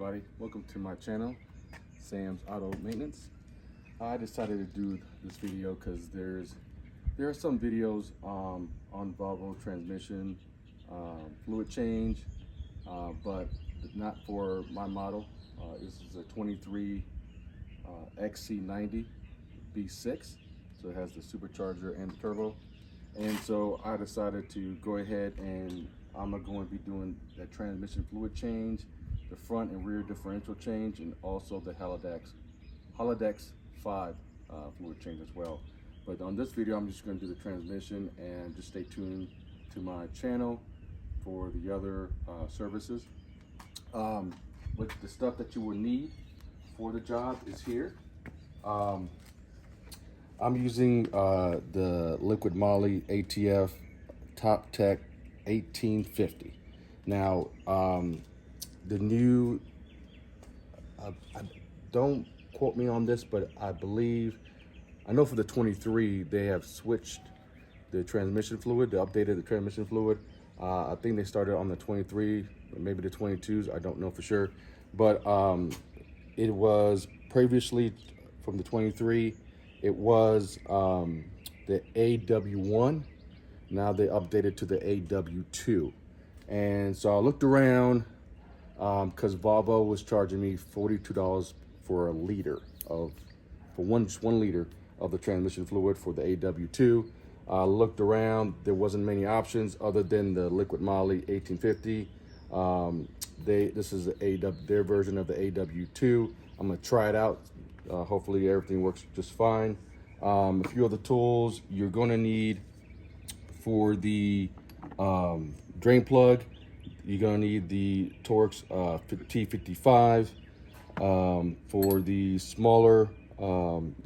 everybody, welcome to my channel, Sam's Auto Maintenance. I decided to do this video because there are some videos on Volvo transmission fluid change, but not for my model. This is a 23 XC90 V6, so it has the supercharger and the turbo, and so I decided to go ahead and I'm going to be doing the transmission fluid change, the front and rear differential change, and also the Holodex 5 fluid change as well. But on this video, I'm just going to do the transmission, and just stay tuned to my channel for the other services. But the stuff that you will need for the job is here. I'm using the Liqui Molly ATF Top Tech 1850. Now, the new, don't quote me on this, but I know for the 23, they have switched the transmission fluid, they updated the transmission fluid. I think they started on the 23, maybe the 22s, I don't know for sure. But it was previously from the 23, it was the AW1. Now they updated to the AW2. And so I looked around because Volvo was charging me $42 for a liter of, just one liter of the transmission fluid for the AW2. I looked around, there wasn't many options other than the Liqui Molly 1850. This is their version of the AW2. I'm gonna try it out. Hopefully everything works just fine. A few other tools you're gonna need for the drain plug. You're gonna need the Torx T55. For the smaller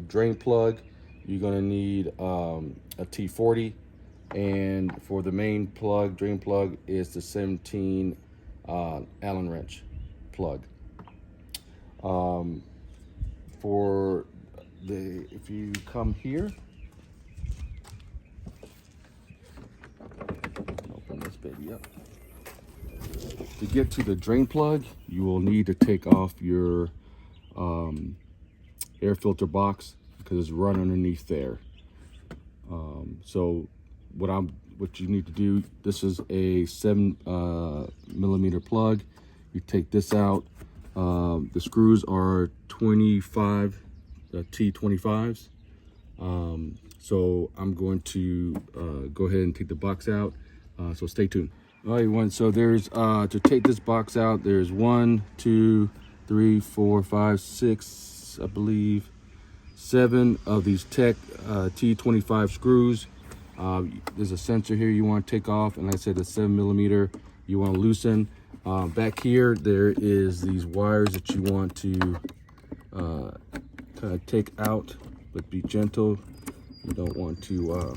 drain plug, you're gonna need a T40, and for the main plug, drain plug, is the 17 Allen wrench plug. If you come here, open this baby up. To get to the drain plug, you will need to take off your air filter box because it's run underneath there. So what you need to do, this is a 7mm plug. You take this out. The screws are 25 T25s. So I'm going to go ahead and take the box out. So stay tuned. All right, everyone. So there's to take this box out, there's 1, 2, 3, 4, 5, 6, I believe, 7 of these Tech T25 screws. There's a sensor here you want to take off, and like I said, the 7mm you want to loosen. Back here, there is these wires that you want to kind of take out, but be gentle. You don't want to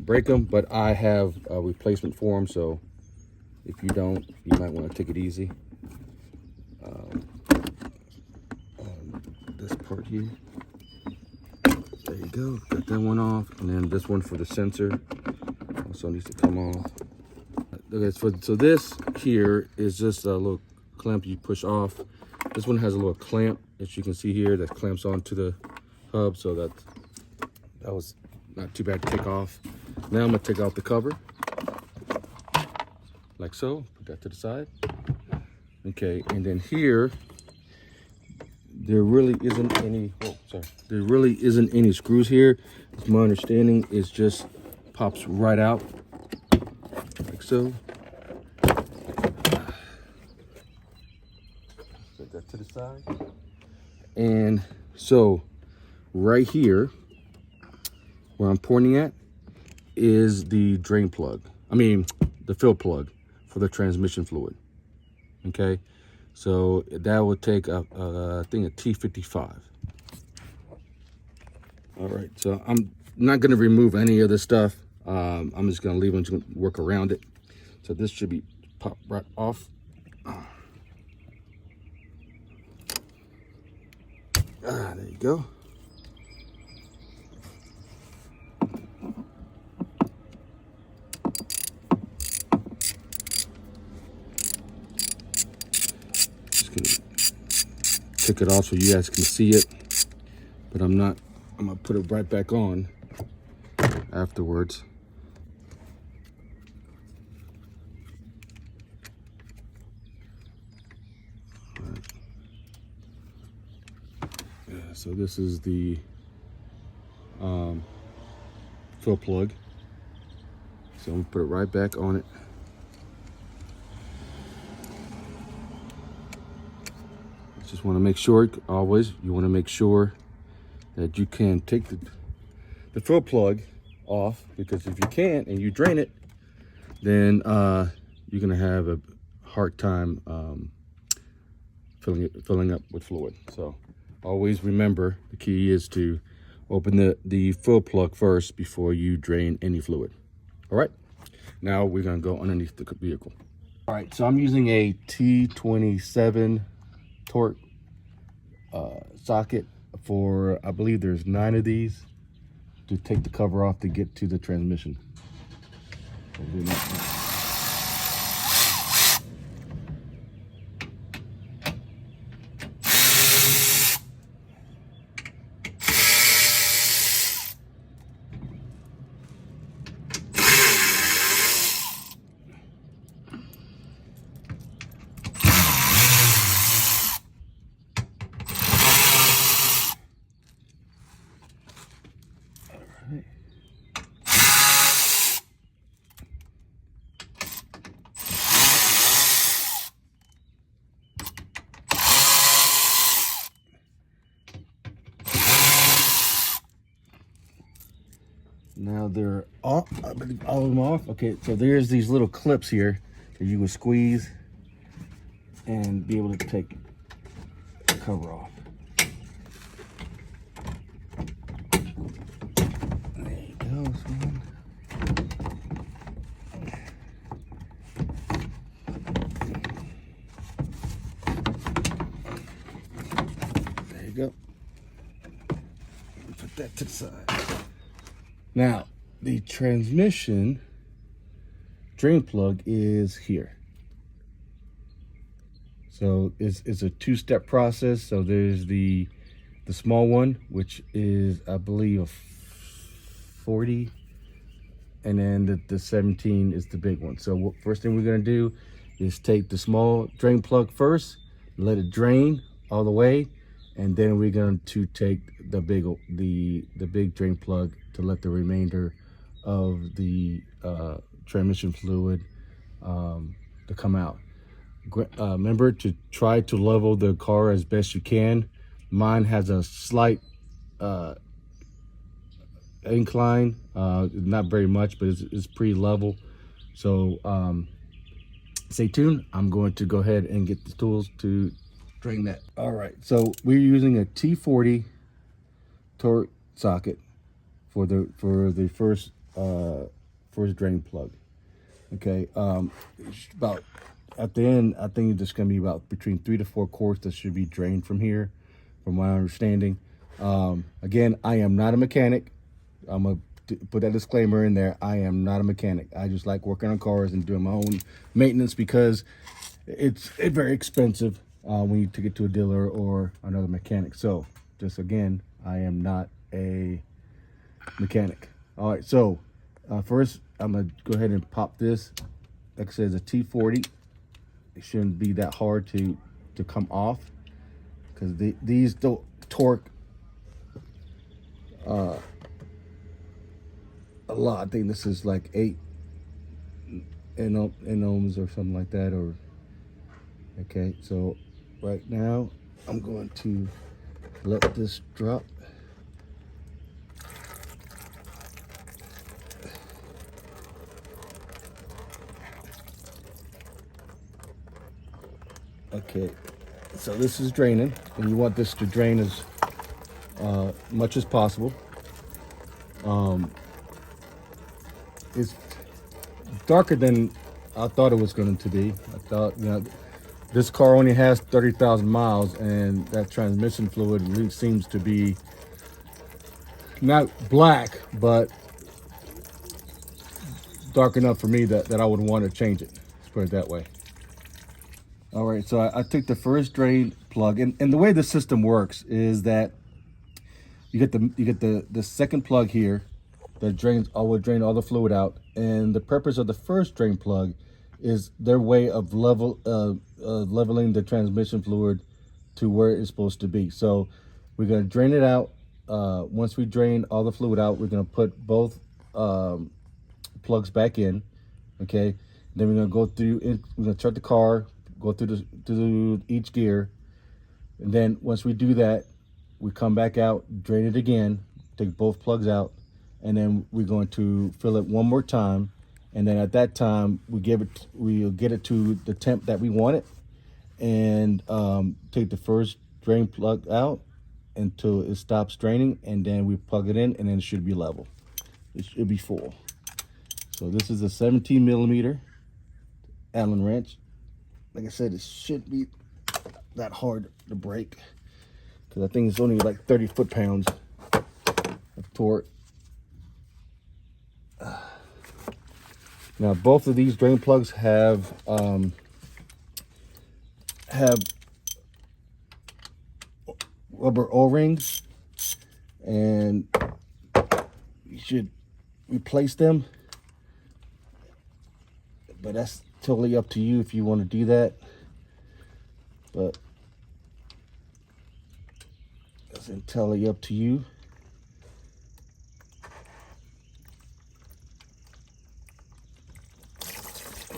break them, but I have a replacement for them, so if you don't, you might want to take it easy. This part here, there you go, got that one off, and then this one for the sensor also needs to come off. Okay, so this here is just a little clamp you push off. This one has a little clamp, as you can see here, that clamps onto the hub, so that was not too bad to take off. Now I'm gonna take out the cover, like so, put that to the side. Okay, and then here, there really isn't any, there really isn't any screws here. It's my understanding, it just pops right out, like so. Put that to the side. And so, right here, where I'm pointing at, is the drain plug. The fill plug for the transmission fluid. Okay, so that would take I think a T55. All right, so I'm not going to remove any of this stuff. I'm just going to leave them to work around it. So this should be popped right off. There you go. took it off so you guys can see it, but I'm gonna put it right back on afterwards. Right. Yeah, so this is the fill plug. So I'm gonna put it right back on it. Just want to make sure, always, you want to make sure that you can take the fill plug off, because if you can't and you drain it, then you're gonna have a hard time filling up with fluid. So always remember, the key is to open the fill plug first before you drain any fluid. All right, now we're gonna go underneath the vehicle. All right, so I'm using a T27 torque socket for, I believe there's 9 of these, to take the cover off to get to the transmission. Now they're all of them off. Okay, so there's these little clips here that you would squeeze and be able to take the cover off. There you go, son. There you go. Put that to the side. Now, the transmission drain plug is here. So it's a 2-step process. So there's the small one, which is, I believe, a 40, and then the 17 is the big one. So first thing we're gonna do is take the small drain plug first, let it drain all the way, and then we're going to take the big drain plug to let the remainder of the transmission fluid to come out. Remember to try to level the car as best you can. Mine has a slight incline, not very much, but it's pretty level. So stay tuned. I'm going to go ahead and get the tools to drain that. All right, so we're using a T40 torque socket for the first drain plug. Okay, about at the end, I think there's gonna be about between 3 to 4 quarts that should be drained from here, from my understanding. Again, I am not a mechanic. I'm gonna put that disclaimer in there. I am not a mechanic. I just like working on cars and doing my own maintenance, because it's very expensive when you take it to a dealer or another mechanic. So just again, I am not a mechanic. All right, so first I'm gonna go ahead and pop this. Like I said, it's a T40. It shouldn't be that hard to come off, because these don't torque a lot. I think this is like 8 ohms or something like that. Or okay, so right now I'm going to let this drop. Okay, so this is draining, and you want this to drain as much as possible. It's darker than I thought it was going to be. I thought, this car only has 30,000 miles, and that transmission fluid really seems to be not black, but dark enough for me that I would want to change it. Let's put it that way. All right, so I took the first drain plug. And the way the system works is that you get the second plug here that will drain all the fluid out. And the purpose of the first drain plug is their way of leveling the transmission fluid to where it's supposed to be. So we're going to drain it out. Once we drain all the fluid out, we're going to put both plugs back in. Okay, then we're going to go through we're going to start the car, go through each gear, and then once we do that, we come back out, drain it again, take both plugs out, and then we're going to fill it one more time. And then at that time, we'll get it to the temp that we want it, and take the first drain plug out until it stops draining, and then we plug it in, and then it should be level. It should be full. So this is a 17mm Allen wrench. Like I said, it shouldn't be that hard to break, because I think it's only like 30 foot-pounds of torque. Now both of these drain plugs have rubber O-rings, and you should replace them, but that's totally up to you if you want to do that. But that's entirely up to you.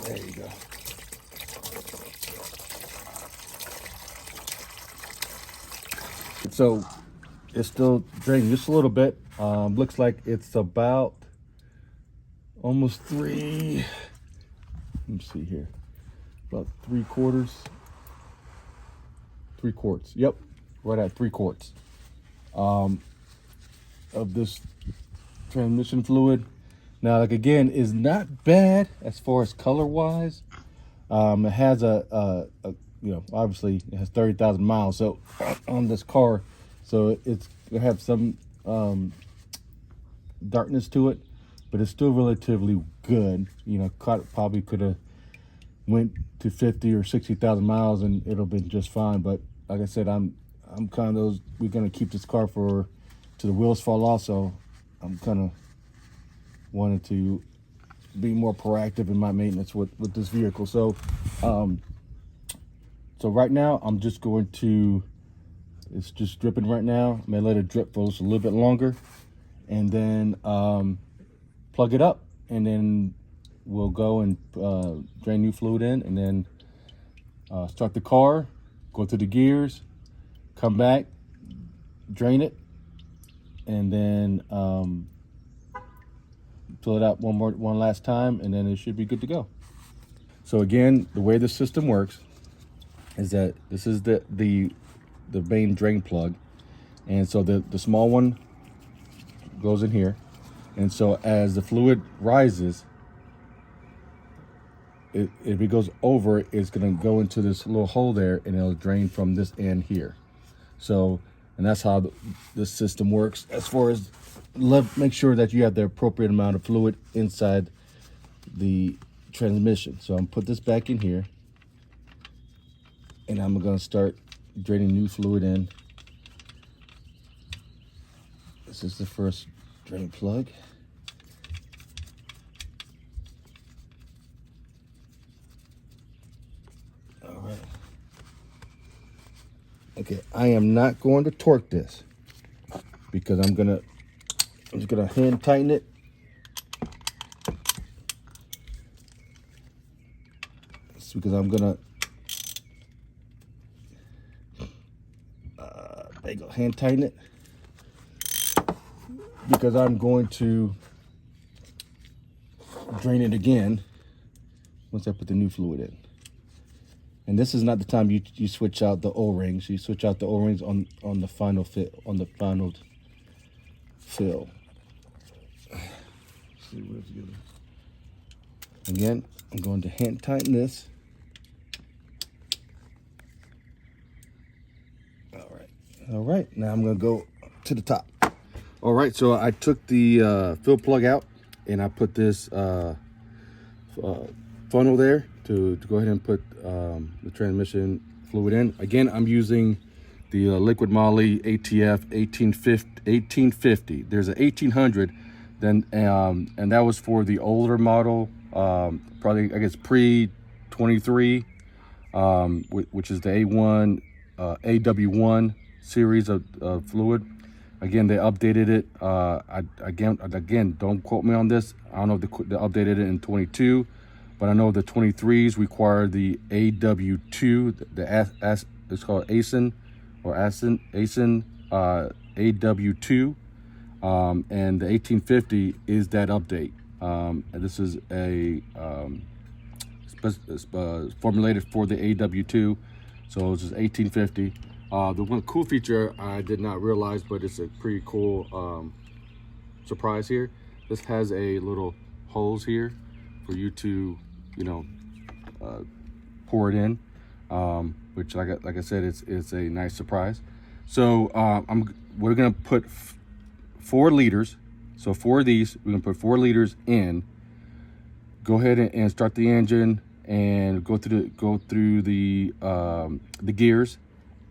There you go. So it's still draining just a little bit. Looks like it's about almost three. Let me see here. About 3/4. 3 quarts. Yep, right at 3 quarts of this transmission fluid. Now, like again, is not bad as far as color wise. It has obviously it has 30,000 miles so on this car, so it's gonna have some darkness to it, but it's still relatively good. You know, probably could have went to 50 or 60,000 miles and it'll been just fine. But like I said, I'm kind of those, we're gonna keep this car till the wheels fall off, so I'm kind of wanted to be more proactive in my maintenance with this vehicle. So so right now I'm just going to, it's just dripping right now. I may let it drip for just a little bit longer, and then plug it up, and then we'll go and drain new fluid in, and then start the car, go through the gears, come back, drain it, and then fill it out one last time, and then it should be good to go. So again, the way the system works is that this is the main drain plug, and so the small one goes in here, and so as the fluid rises, if it goes over, it's going to go into this little hole there, and it'll drain from this end here. So, and that's how the system works as far as make sure that you have the appropriate amount of fluid inside the transmission. So I'm gonna put this back in here, and I'm gonna start draining new fluid in. This is the first drain plug. All right. Okay, I am not going to torque this because I'm just gonna hand tighten it. It's because I'm gonna there you go, hand tighten it, because I'm going to drain it again once I put the new fluid in. And this is not the time you switch out the O-rings. You switch out the O-rings on the final fit, on the final fill. See where it's going. Again, I'm going to hand tighten this. All right, now I'm going to go to the top. All right, so I took the fill plug out, and I put this funnel there to go ahead and put the transmission fluid in. Again, I'm using the Liqui Molly ATF 1850. There's an 1800, then and that was for the older model, probably I guess pre-23, which is the A1 AW1 series of fluid. Again, they updated it. Again, don't quote me on this. I don't know if they updated it in 22, but I know the 23s require the AW2. It's called ASIN or ASIN AW2, and the 1850 is that update. And this is a formulated for the AW2, so it's just 1850. The one cool feature I did not realize, but it's a pretty cool surprise here. This has a little holes here for you to, you know, pour it in, which like I said, it's a nice surprise. So we're gonna put 4 liters. So 4 of these, we're gonna put 4 liters in. Go ahead and start the engine and go through the gears,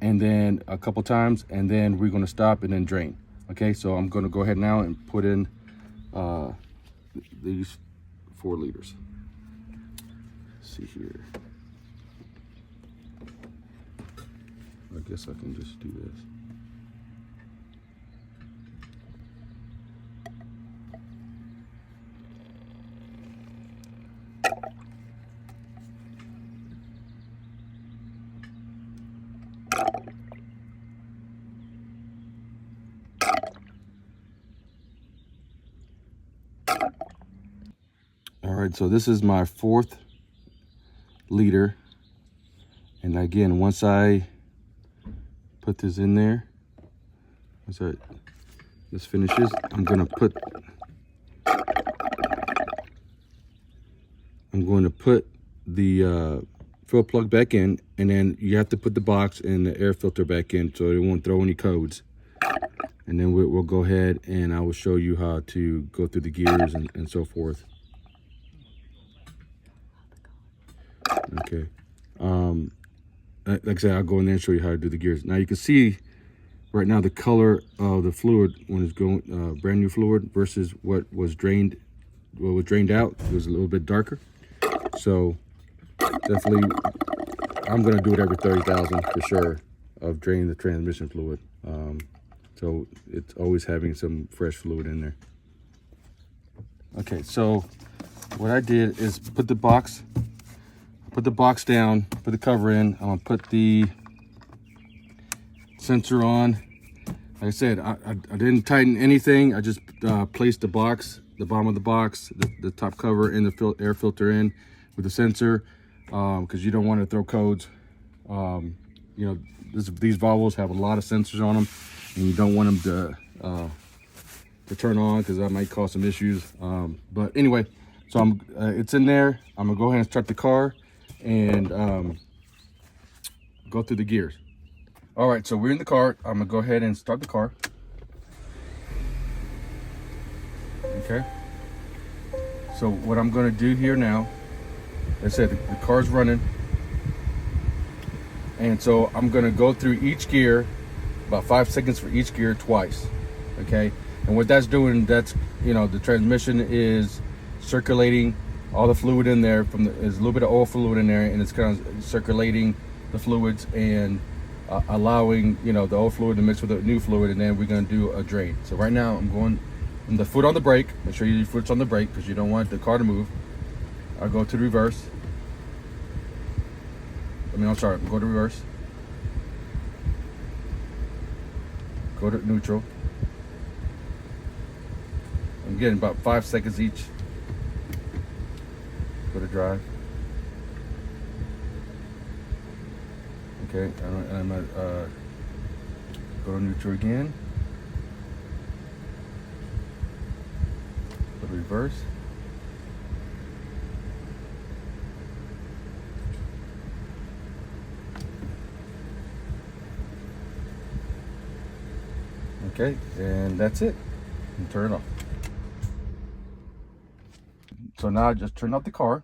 and then a couple times, and then we're going to stop and then drain. Okay, so I'm going to go ahead now and put in these 4 liters. Let's see here. I guess I can just do this. All right, so this is my 4th liter, and again, once I put this in there, once this finishes, I'm going to put the fill plug back in, and then you have to put the box and the air filter back in so it won't throw any codes. And then we'll go ahead and I will show you how to go through the gears and so forth. Okay. Like I said, I'll go in there and show you how to do the gears. Now you can see right now the color of the fluid when it's going brand new fluid versus what was drained out. It was a little bit darker. So definitely, I'm gonna do it every 30,000 for sure of draining the transmission fluid. So it's always having some fresh fluid in there. Okay, so what I did is put the box down, put the cover in. I'm gonna put the sensor on. Like I said, I didn't tighten anything. I just placed the bottom of the box, the top cover, and the air filter in with the sensor, because you don't want to throw codes. You know, these Volvos have a lot of sensors on them, and you don't want them to turn on, because that might cause some issues. But anyway, so it's in there. I'm gonna go ahead and start the car and go through the gears. All right, so we're in the car. I'm gonna go ahead and start the car. Okay. So what I'm gonna do here now, like I said, the car's running. And so I'm gonna go through each gear, about 5 seconds for each gear twice, okay? And what that's doing, that's, you know, the transmission is circulating all the fluid in there. There's a little bit of oil fluid in there, and it's kind of circulating the fluids and allowing, you know, the old fluid to mix with the new fluid, and then we're gonna do a drain. So right now I'm going, the foot on the brake. Make sure your foot's on the brake because you don't want the car to move. I'll go to the reverse. I'm sorry, go to reverse. Go to neutral. I'm getting about 5 seconds each. Go to drive. Okay, and I'm gonna go to neutral again. Go to reverse. Okay, and that's it. And turn it off. So now I just turn off the car.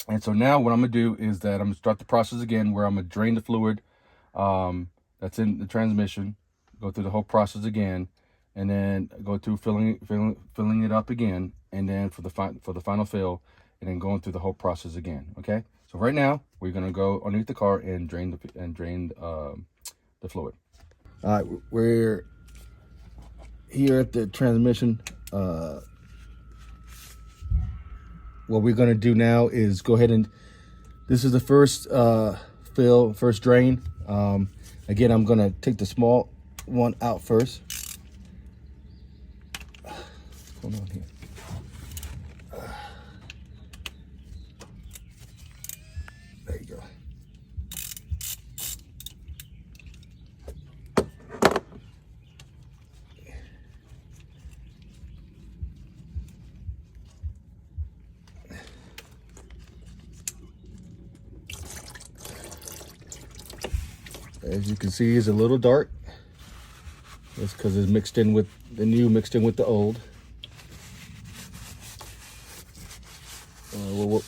And so now what I'm gonna do is that I'm gonna start the process again, where I'm gonna drain the fluid that's in the transmission, go through the whole process again, and then go through filling it up again, and then for the final fill, and then going through the whole process again. Okay. So right now we're gonna go underneath the car and drain the fluid. All right, we're here at the transmission. What we're gonna do now is go ahead and, this is the first first drain. Again, I'm gonna take the small one out first. What's going on here? There you go. As you can see, it's a little dark. That's because it's mixed in with the new, mixed in with the old.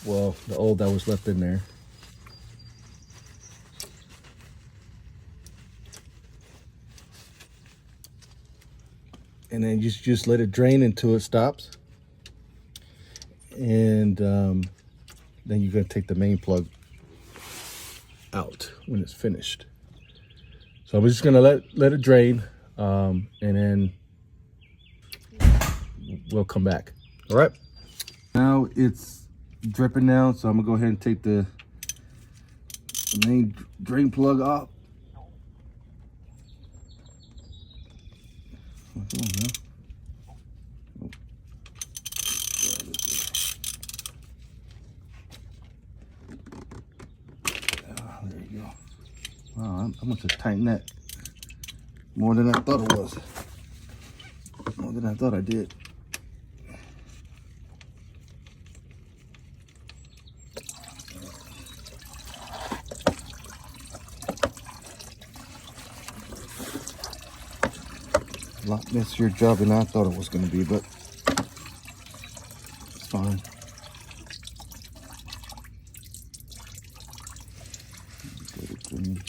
Well, the old that was left in there. And then you just let it drain until it stops. And then you're going to take the main plug out when it's finished. So I'm just gonna let it drain, and then we'll come back. All right. Now it's dripping now, so I'm gonna go ahead and take the main drain plug off. There you go. Wow, I must have tightened that more than I thought it was. More than I thought I did. A lot messier job than I thought it was going to be, but it's fine. Get it clean.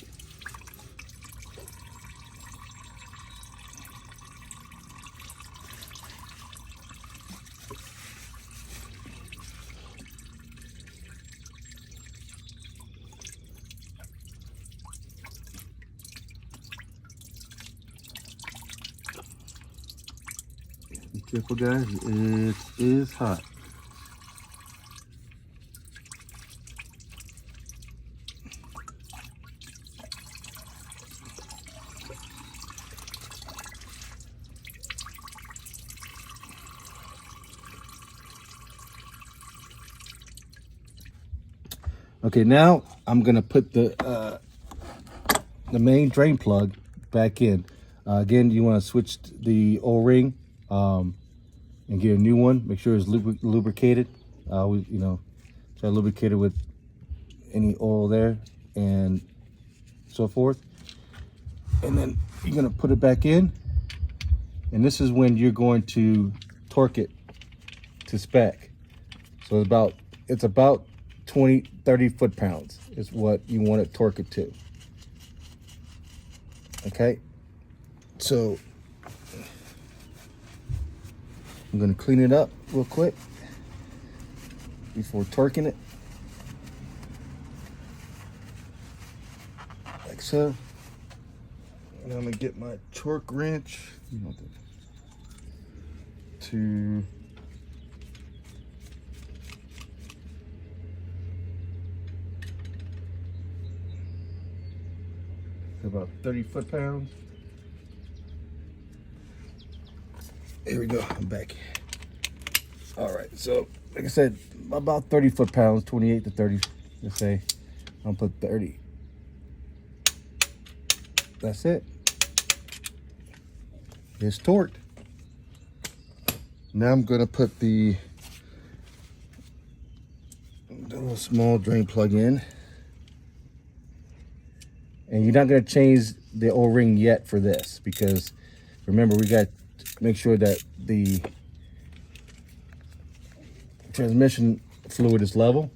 Be careful, guys. It is hot. Okay, now I'm gonna put the main drain plug back in. Again, you want to switch the O-ring and get a new one. Make sure it's lubricated. Try to lubricate it with any oil there and so forth. And then you're gonna put it back in. And this is when you're going to torque it to spec. So it's about 30 foot-pounds is what you want to torque it to. Okay, so I'm going to clean it up real quick before torquing it, like so. And I'm going to get my torque wrench to about 30 foot-pounds. Here we go, I'm back. All right, so like I said, about 30 foot-pounds, 28 to 30, let's say. I'll put 30. That's it. It's torqued. Now I'm gonna put the little small drain plug in. And you're not going to change the O-ring yet for this, because remember, we got to make sure that the transmission fluid is level.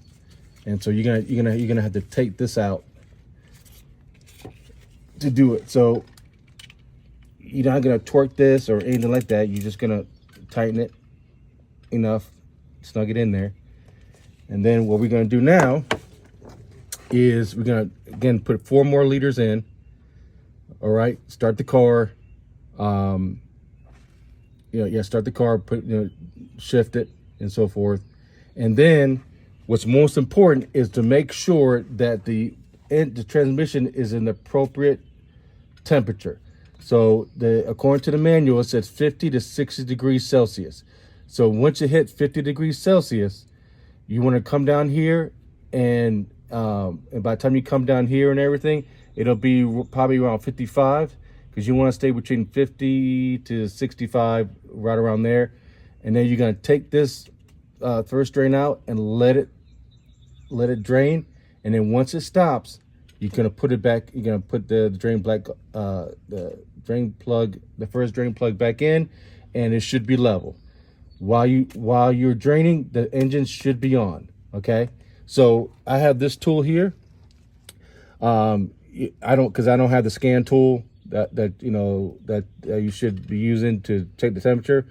And so you're gonna have to take this out to do it. So you're not gonna torque this or anything like that. You're just gonna tighten it enough, snug it in there. And then what we're gonna do now is we're gonna again put 4 more liters in. All right, start the car. Start the car, shift it and so forth. And then what's most important is to make sure that the transmission is in the appropriate temperature. So according to the manual, it says 50 to 60 degrees Celsius. So once you hit 50 degrees Celsius, you want to come down here, and by the time you come down here and everything, it'll be probably around 55, because you want to stay between 50 to 65, right around there. And then you're going to take this first drain out and let it drain. And then once it stops, you're going to put it back. You're going to put the first drain plug back in, and it should be level. While you're draining, the engine should be on. Okay, so I have this tool here. I don't have the scan tool that you should be using to check the temperature.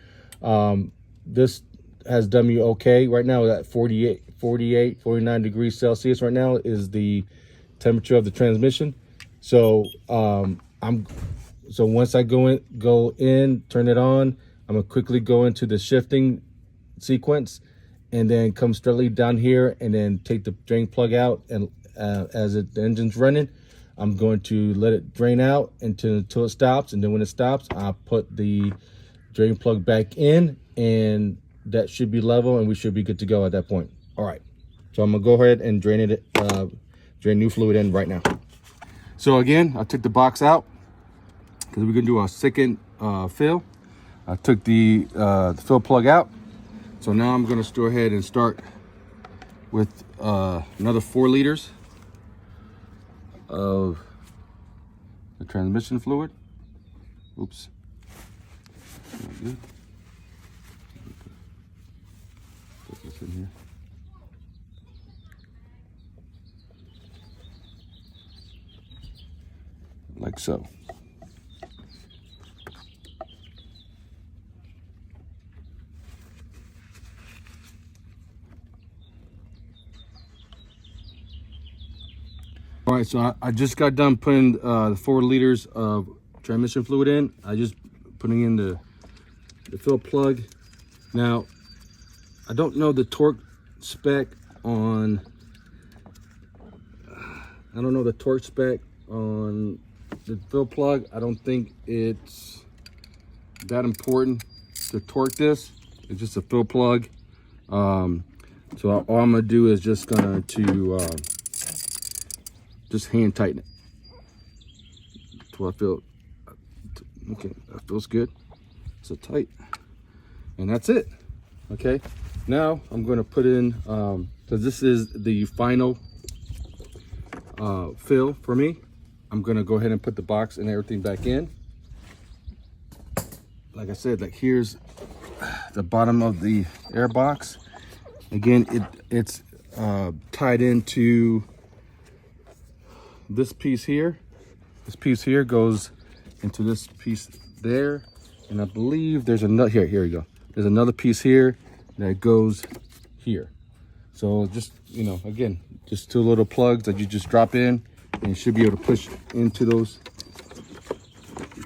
This has done me okay. Right now at 49 degrees Celsius right now is the temperature of the transmission. So so once I go in, turn it on, I'm gonna quickly go into the shifting sequence, and then come straightly down here, and then take the drain plug out. And the engine's running, I'm going to let it drain out until it stops. And then when it stops, I'll put the drain plug back in, and that should be level, and we should be good to go at that point. All right, so I'm gonna go ahead and drain new fluid in right now. So again, I took the box out because we're gonna do our second fill. I took the fill plug out. So now I'm gonna go ahead and start with another 4 liters of the transmission fluid. Oops. Not good. Put this in here. Like so. All right, so I just got done putting the 4 liters of transmission fluid in. I just putting in the fill plug. Now, I don't know the torque spec on. I don't know the torque spec on the fill plug. I don't think it's that important to torque this. It's just a fill plug. So all I'm gonna do is just going to just hand tighten it. That's what I feel. Okay, that feels good. So tight, and that's it. Okay, now I'm going to put in because this is the final fill for me. I'm going to go ahead and put the box and everything back in. Like I said, like here's the bottom of the air box. Again, it's tied into this piece here. This piece here goes into this piece there, and I believe there's another here we go. There's another piece here that goes here. So just, again, just 2 little plugs that you just drop in, and you should be able to push into those.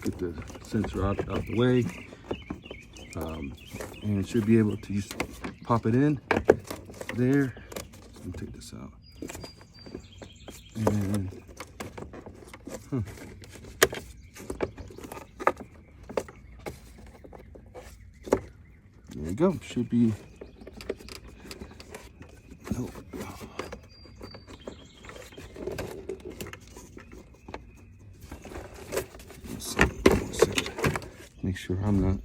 Get the sensor out the way, and it should be able to just pop it in there. Let me take this out. And there you go. Should be. Oh. Let's see. 1 second. Make sure I'm not.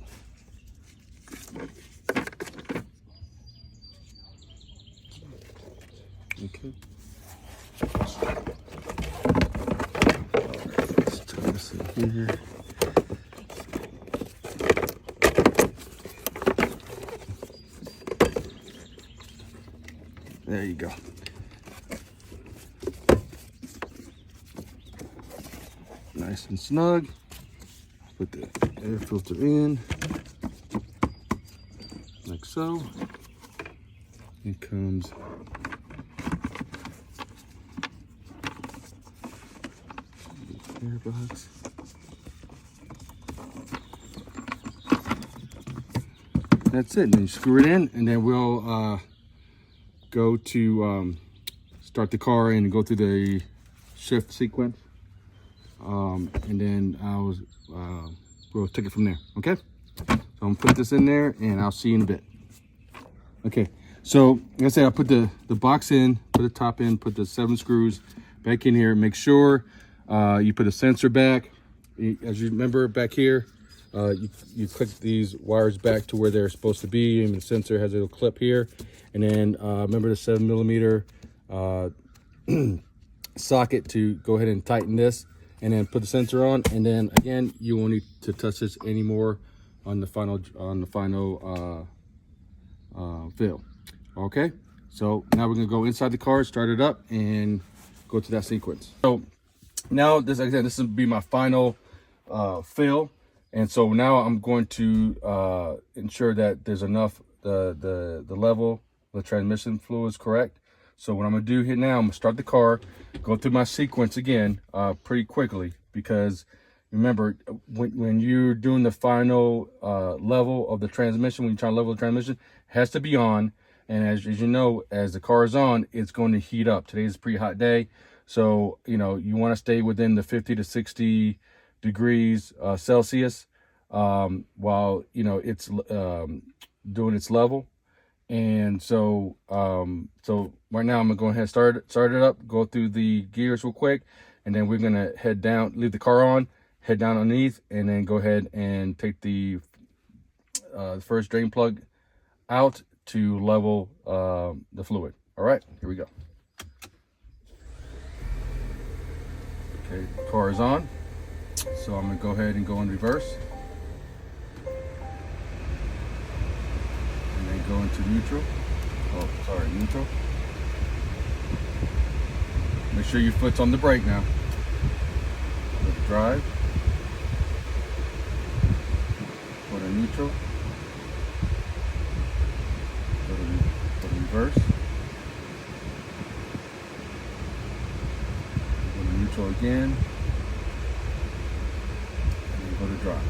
Okay. Let's turn this in here. There you go. nice and snug. Put the air filter in, like so. It comes air box. That's it. And then you screw it in, and then we'll go to start the car and go through the shift sequence. And then we'll take it from there. Okay. So I'm gonna put this in there, and I'll see you in a bit. Okay. So like I said, I'll put the box in, put the top in, put the 7 screws back in here. Make sure you put a sensor back. As you remember back here, you click these wires back to where they're supposed to be, and the sensor has a little clip here. And then remember the 7mm socket to go ahead and tighten this, and then put the sensor on. And then again, you won't need to touch this anymore on the final fill. Okay, so now we're gonna go inside the car, start it up, and go to that sequence. So now this, again, this will be my final fill, and so now I'm going to ensure that there's enough the level of the transmission fluid is correct. So what I'm gonna do here now, I'm gonna start the car, go through my sequence again pretty quickly, because remember, when you're doing the final level of the transmission, when you're trying to level the transmission, it has to be on. And as you know, as the car is on, it's going to heat up. Today's a pretty hot day. So, you know, you want to stay within the 50 to 60 degrees Celsius while, you know, it's doing its level. And so, so right now I'm going to go ahead and start it up, go through the gears real quick. And then we're going to head down, leave the car on, head down underneath, and then go ahead and take the first drain plug out to level the fluid. All right, here we go. Okay, car is on. So I'm gonna go ahead and go in reverse. And then go into neutral. Oh, sorry, neutral. Make sure your foot's on the brake now. Go to drive. Go to neutral. Go to reverse. Go to neutral again. And then go to drive.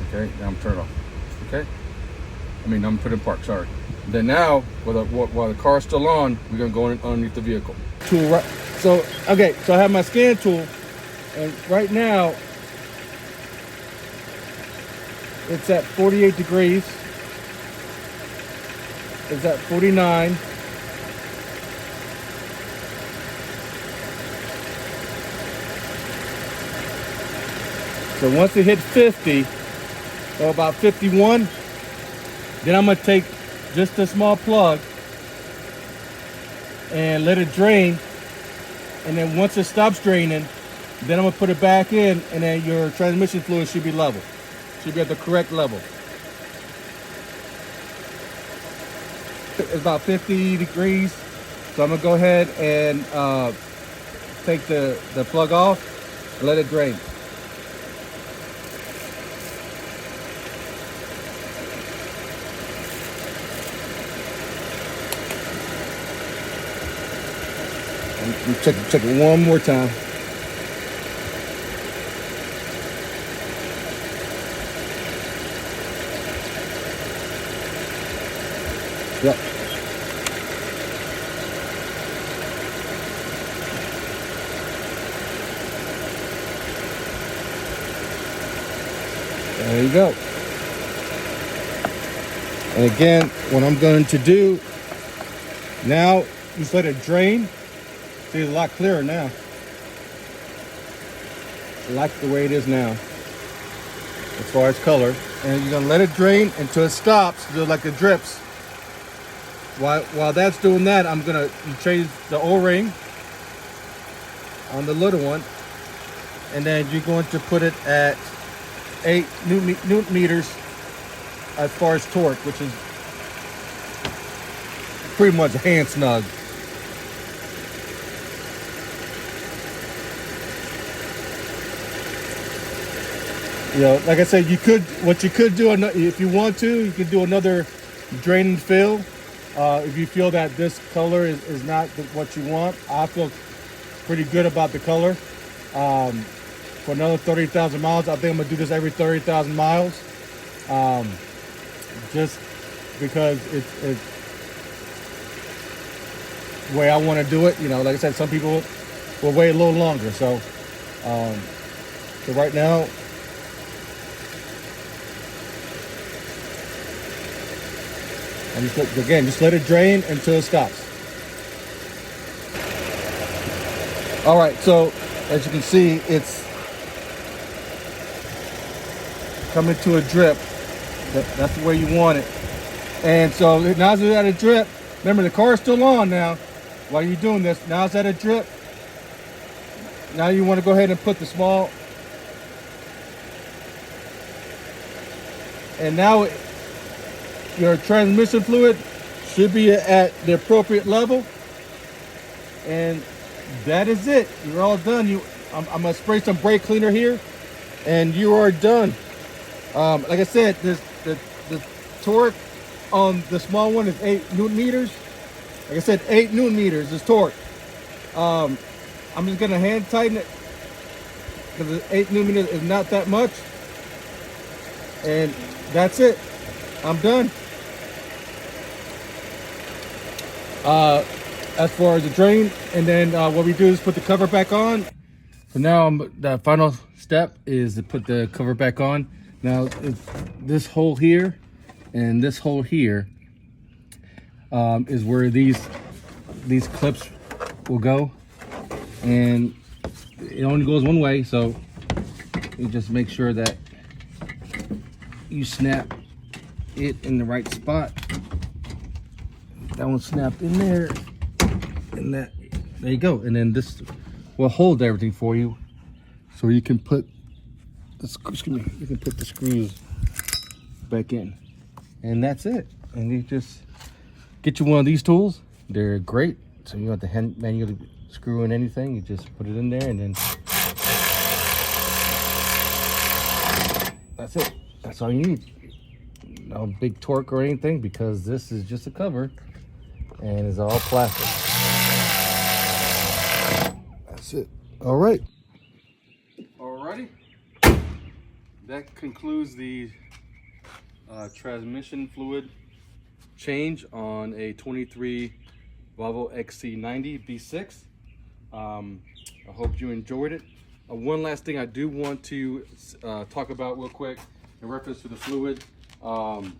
Okay, now I'm turning off. Okay? I'm gonna put in park, sorry. Then now, while the car's still on, we're gonna go underneath the vehicle. Tool, right? So, okay, so I have my scan tool, and right now, it's at 48 degrees. It's at 49. So once it hits 50, or about 51, then I'm gonna take just a small plug and let it drain. And then once it stops draining, then I'm gonna put it back in, and then your transmission fluid should be level. Should be at the correct level. It's about 50 degrees. So I'm gonna go ahead and take the plug off and let it drain. Check it one more time. Yep. There you go. And again, what I'm going to do now, just let it drain. See, it's a lot clearer now. I like the way it is now, as far as color. And you're gonna let it drain until it stops, just like it drips. While that's doing that, I'm gonna change the O-ring on the little one, and then you're going to put it at 8 newton meters as far as torque, which is pretty much hand snug. You know, like I said, what you could do, if you want to, you could do another drain and fill. If you feel that this color is not what you want, I feel pretty good about the color. For another 30,000 miles, I think I'm gonna do this every 30,000 miles. Just because it's the way I want to do it. You know, like I said, some people will wait a little longer. So right now, and just let it drain until it stops. All right, so as you can see, it's coming to a drip. That's the way you want it. And so now it's at a drip. Remember, the car is still on now while you're doing this. Now it's at a drip. Now you want to go ahead and put the small. And now your transmission fluid should be at the appropriate level. And that is it. You're all done. I'm gonna spray some brake cleaner here, and you are done. Like I said, the torque on the small one is 8 Newton meters. Like I said, 8 Newton meters is torque. I'm just gonna hand tighten it because the 8 Newton meters is not that much. And that's it. I'm done. As far as the drain, and then what we do is put the cover back on. So now the final step is to put the cover back on. Now this hole here and this hole here is where these clips will go, and it only goes one way, so you just make sure that you snap it in the right spot. That one snapped in there, and there you go. And then this will hold everything for you, so you can put the screws back in, and that's it. And you just get you one of these tools. They're great, so you don't have to manually screw in anything. You just put it in there, and then that's it. That's all you need. No big torque or anything, because this is just a cover and it's all plastic. That's it. All right. Alrighty. That concludes the transmission fluid change on a 23 Volvo XC90 V6. I hope you enjoyed it. One last thing I do want to talk about real quick in reference to the fluid. I'm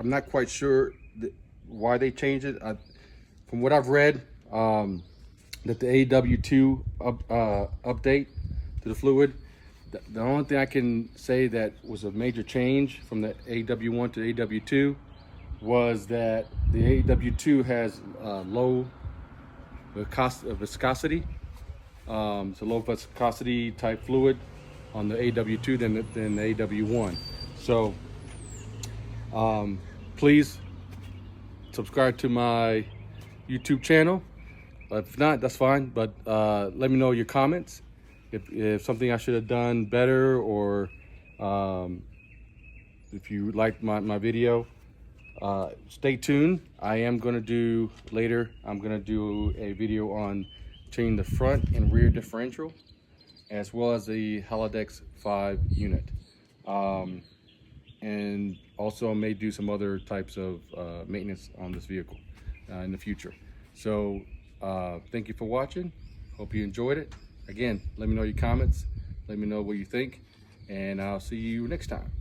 not quite sure why they changed it. From what I've read, that the AW2 update to the fluid, the only thing I can say that was a major change from the AW1 to the AW2 was that the AW2 has low viscosity. It's a low viscosity type fluid on the AW2 than the AW1. So please subscribe to my YouTube channel. If not, that's fine, but let me know your comments if something I should have done better, or if you liked my video. Stay tuned. I am going to do later, I'm going to do a video on changing the front and rear differential, as well as the Halodex 5 unit. And also I may do some other types of maintenance on this vehicle in the future. So thank you for watching. Hope you enjoyed it. Again, let me know your comments. Let me know what you think, and I'll see you next time.